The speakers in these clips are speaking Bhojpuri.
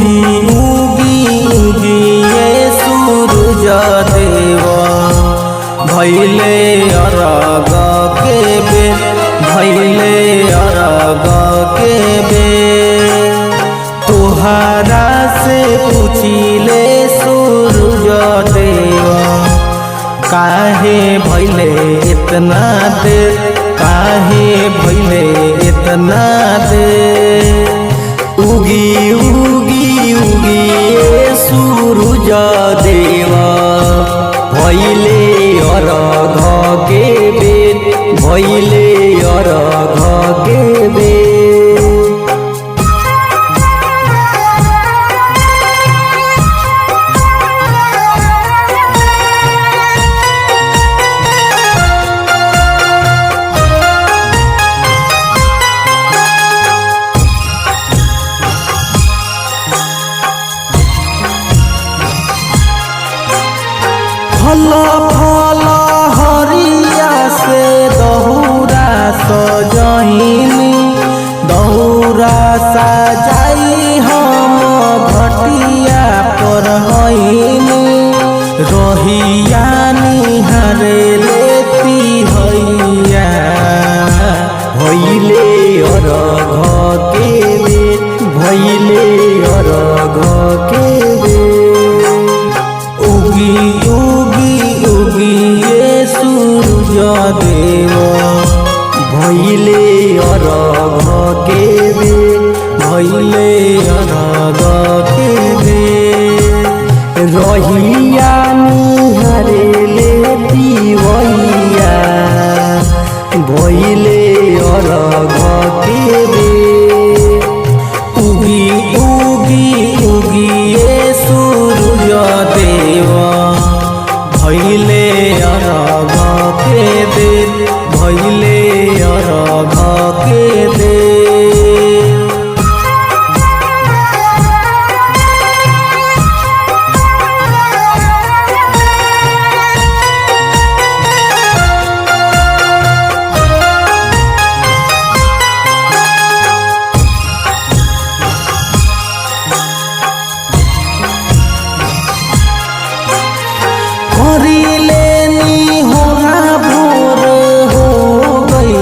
उगी उगी उगिए सूरज देवा भैले अरग के बेर भैले अरग के बेर तुहरा से पूछिले सूरज देवा काहे भैले इतना देर काहे भैले इतना देर उगी उगी उगी सूरज देवा भैले अरघ के बेर भैले अरघ के बेर फल फल हरिया से दहुरा सजहिनी दहुरा सजाई हम घटिया पर हईनी रहिया निहारे लेती हैया भैले अरघ के बेर भैले अरघ के बेर उगी उगी उगिए सूरज देवा भैले अरघ के बेर भैले अरघ के बेर रहिया निहारे लेती हैया भैले अरघ के बेर उगी उगी उगिए सूरज देवा भैले अरघ के बेर भैले अरघ के बेर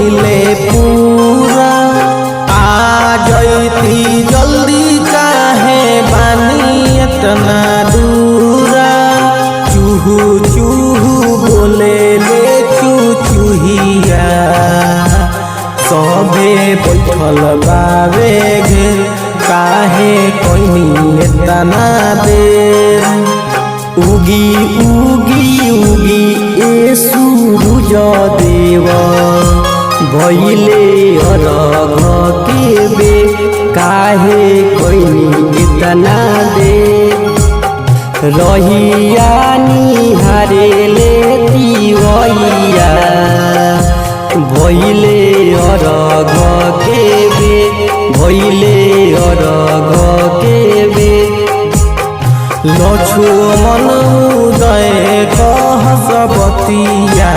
पूरा आ जैती जल्दी काहे बानी इतना दूरा चूहू चूहू बोले ले चूचूहिया सबे बैठल बावे घेर काहे कोई इतना देर उगी उगी उगी ए सूरज देवा भैले अरघ के बेर काहे कोई इतना दे रहिया निहारे लेती हैया भैले अरघ के बेर भैले अरघ के बेर लक्ष्मण उदय कहस बतिया